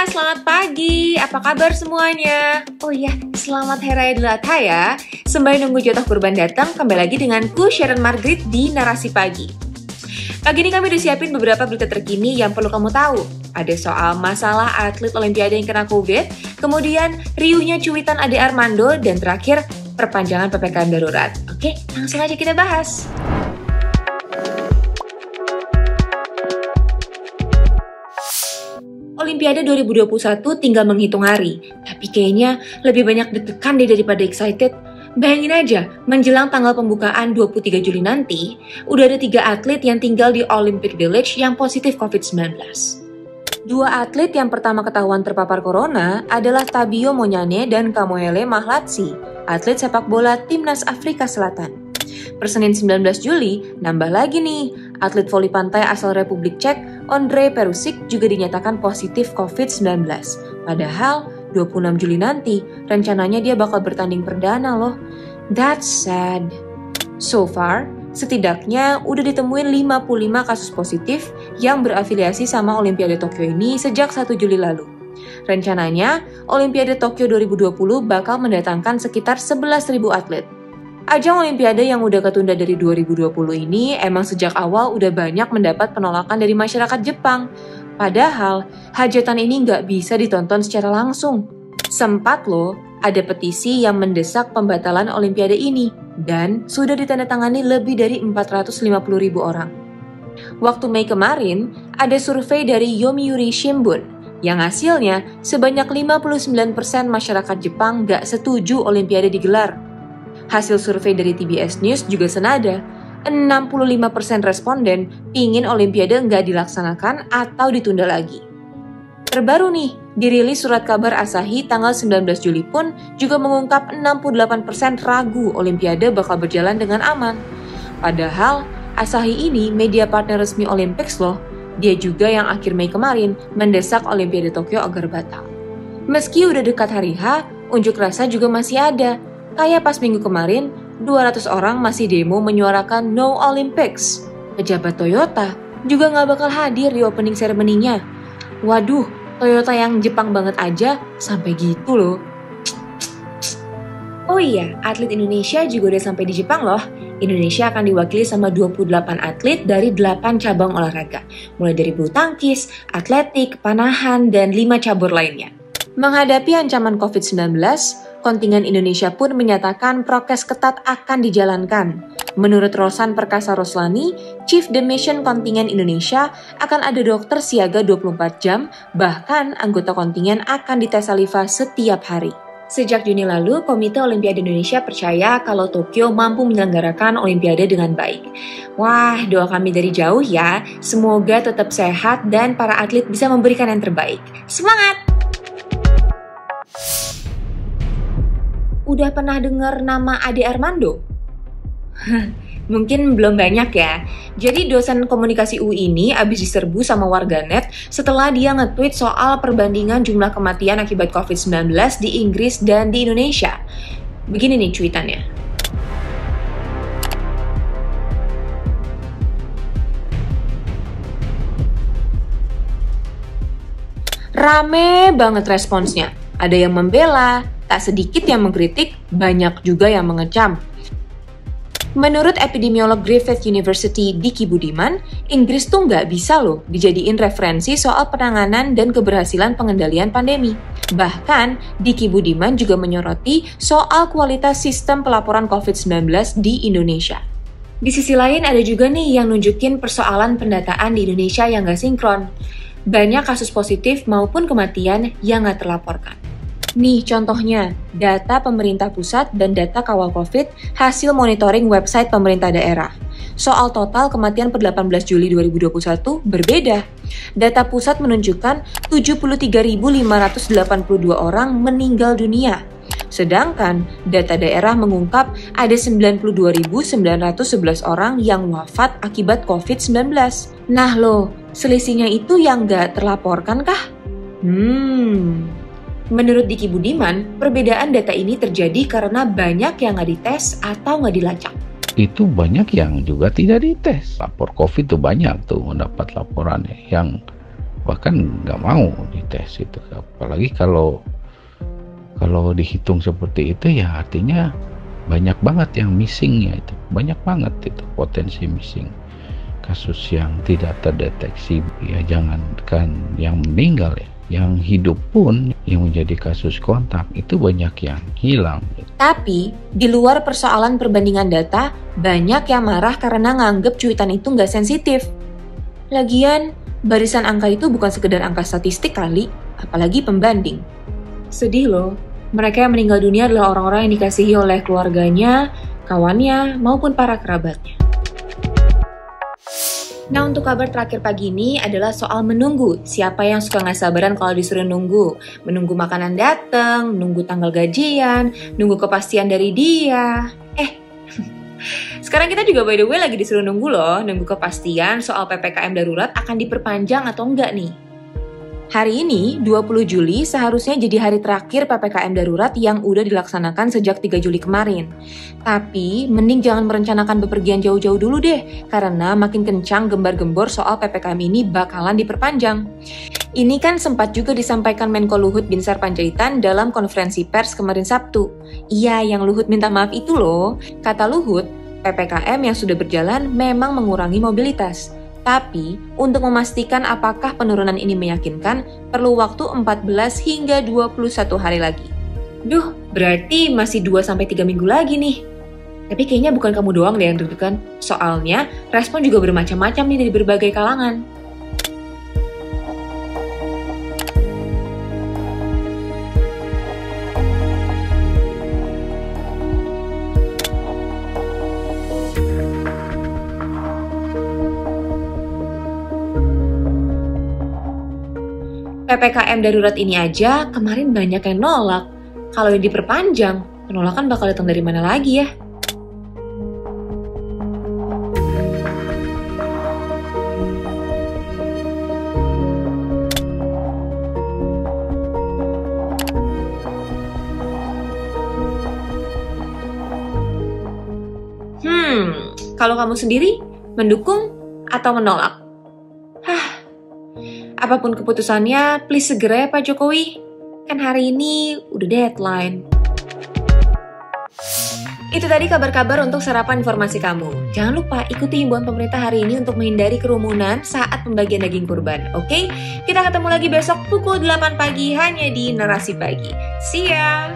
selamat pagi. Apa kabar semuanya? Oh iya, selamat Hari Raya Idul Adha ya. Sembari nunggu jatah kurban datang, kembali lagi denganku Sharon Margaret di Narasi Pagi. Pagi ini kami udah siapin beberapa berita terkini yang perlu kamu tahu. Ada soal masalah atlet Olimpiade yang kena COVID, kemudian riuhnya cuitan Ade Armando, dan terakhir perpanjangan PPKM darurat. Oke, langsung aja kita bahas. Olimpiade 2021 tinggal menghitung hari, tapi kayaknya lebih banyak deg-degan deh daripada excited. Bayangin aja, menjelang tanggal pembukaan 23 Juli nanti, udah ada 3 atlet yang tinggal di Olympic Village yang positif COVID-19. 2 atlet yang pertama ketahuan terpapar corona adalah Tabio Monyane dan Kamoele Mahlatsi, atlet sepak bola Timnas Afrika Selatan. Per Senin 19 Juli, nambah lagi nih, atlet voli pantai asal Republik Cek, Ondrej Perušić juga dinyatakan positif COVID-19. Padahal, 26 Juli nanti, rencananya dia bakal bertanding perdana loh. That's sad. So far, setidaknya udah ditemuin 55 kasus positif yang berafiliasi sama Olimpiade Tokyo ini sejak 1 Juli lalu. Rencananya, Olimpiade Tokyo 2020 bakal mendatangkan sekitar 11.000 atlet. Ajang Olimpiade yang udah ketunda dari 2020 ini emang sejak awal udah banyak mendapat penolakan dari masyarakat Jepang. Padahal, hajatan ini nggak bisa ditonton secara langsung. Sempat loh, ada petisi yang mendesak pembatalan Olimpiade ini, dan sudah ditandatangani lebih dari 450.000 orang. Waktu Mei kemarin, ada survei dari Yomiuri Shimbun, yang hasilnya sebanyak 59% masyarakat Jepang nggak setuju Olimpiade digelar. Hasil survei dari TBS News juga senada, 65% responden pingin Olimpiade nggak dilaksanakan atau ditunda lagi. Terbaru nih, dirilis surat kabar Asahi tanggal 19 Juli pun juga mengungkap 68% ragu Olimpiade bakal berjalan dengan aman. Padahal, Asahi ini media partner resmi Olympics loh, dia juga yang akhir Mei kemarin mendesak Olimpiade Tokyo agar batal. Meski udah dekat hari H, unjuk rasa juga masih ada. Kayak pas minggu kemarin, 200 orang masih demo menyuarakan No Olympics. Pejabat Toyota juga nggak bakal hadir di opening ceremony-nya. Waduh, Toyota yang Jepang banget aja sampai gitu loh. Oh iya, atlet Indonesia juga udah sampai di Jepang loh. Indonesia akan diwakili sama 28 atlet dari 8 cabang olahraga. Mulai dari bulu tangkis, atletik, panahan, dan 5 cabur lainnya. Menghadapi ancaman COVID-19, kontingen Indonesia pun menyatakan prokes ketat akan dijalankan. Menurut Rosan Perkasa Roslani, Chief The Mission kontingen Indonesia, akan ada dokter siaga 24 jam, bahkan anggota kontingen akan dites saliva setiap hari. Sejak Juni lalu, Komite Olimpiade Indonesia percaya kalau Tokyo mampu menyelenggarakan Olimpiade dengan baik. Wah, doa kami dari jauh ya, semoga tetap sehat dan para atlet bisa memberikan yang terbaik. Semangat! Udah pernah dengar nama Ade Armando? Mungkin belum banyak ya. Jadi dosen komunikasi UI ini abis diserbu sama warganet setelah dia nge-tweet soal perbandingan jumlah kematian akibat COVID-19 di Inggris dan di Indonesia. Begini nih cuitannya. Rame banget responsnya. Ada yang membela, tak sedikit yang mengkritik, banyak juga yang mengecam. Menurut epidemiolog Griffith University Diki Budiman, Inggris tuh nggak bisa loh dijadiin referensi soal penanganan dan keberhasilan pengendalian pandemi. Bahkan, Diki Budiman juga menyoroti soal kualitas sistem pelaporan COVID-19 di Indonesia. Di sisi lain ada juga nih yang nunjukin persoalan pendataan di Indonesia yang nggak sinkron. Banyak kasus positif maupun kematian yang nggak terlaporkan. Nih contohnya, data pemerintah pusat dan data kawal COVID hasil monitoring website pemerintah daerah. Soal total kematian per 18 Juli 2021 berbeda. Data pusat menunjukkan 73.582 orang meninggal dunia. Sedangkan data daerah mengungkap ada 92.911 orang yang wafat akibat COVID-19. Nah loh, selisihnya itu yang nggak terlaporkan kah? Menurut Diki Budiman, perbedaan data ini terjadi karena banyak yang nggak dites atau nggak dilacak. Itu banyak yang juga tidak dites. Lapor COVID tuh banyak tuh mendapat laporannya. Yang bahkan nggak mau dites itu. Apalagi kalau dihitung seperti itu ya artinya banyak banget yang missingnya, itu banyak banget itu potensi missing, kasus yang tidak terdeteksi. Ya jangankan yang meninggal ya, yang hidup pun yang menjadi kasus kontak itu banyak yang hilang. Tapi, di luar persoalan perbandingan data, banyak yang marah karena nganggep cuitan itu nggak sensitif. Lagian, barisan angka itu bukan sekedar angka statistik kali, apalagi pembanding. Sedih loh, mereka yang meninggal dunia adalah orang-orang yang dikasihi oleh keluarganya, kawannya, maupun para kerabatnya. Nah, untuk kabar terakhir pagi ini adalah soal menunggu. Siapa yang suka nggak sabaran kalau disuruh nunggu? Menunggu makanan datang, menunggu tanggal gajian, nunggu kepastian dari dia. Sekarang kita juga by the way lagi disuruh nunggu loh, nunggu kepastian soal PPKM darurat akan diperpanjang atau enggak nih. Hari ini, 20 Juli, seharusnya jadi hari terakhir PPKM darurat yang udah dilaksanakan sejak 3 Juli kemarin. Tapi, mending jangan merencanakan bepergian jauh-jauh dulu deh, karena makin kencang gembar-gembor soal PPKM ini bakalan diperpanjang. Ini kan sempat juga disampaikan Menko Luhut Binsar Panjaitan dalam konferensi pers kemarin Sabtu. Iya, yang Luhut minta maaf itu loh. Kata Luhut, PPKM yang sudah berjalan memang mengurangi mobilitas. Tapi, untuk memastikan apakah penurunan ini meyakinkan, perlu waktu 14 hingga 21 hari lagi. Duh, berarti masih 2-3 minggu lagi nih. Tapi kayaknya bukan kamu doang deh yang deg-degan. Soalnya, respon juga bermacam-macam nih dari berbagai kalangan. PPKM darurat ini aja kemarin banyak yang nolak. Kalau yang diperpanjang, penolakan bakal datang dari mana lagi ya? Kalau kamu sendiri, mendukung atau menolak? Apapun keputusannya, please segera ya Pak Jokowi. Kan hari ini udah deadline. Itu tadi kabar-kabar untuk sarapan informasi kamu. Jangan lupa ikuti himbauan pemerintah hari ini untuk menghindari kerumunan saat pembagian daging kurban. Oke? Kita ketemu lagi besok pukul 8 pagi hanya di Narasi Pagi. See ya!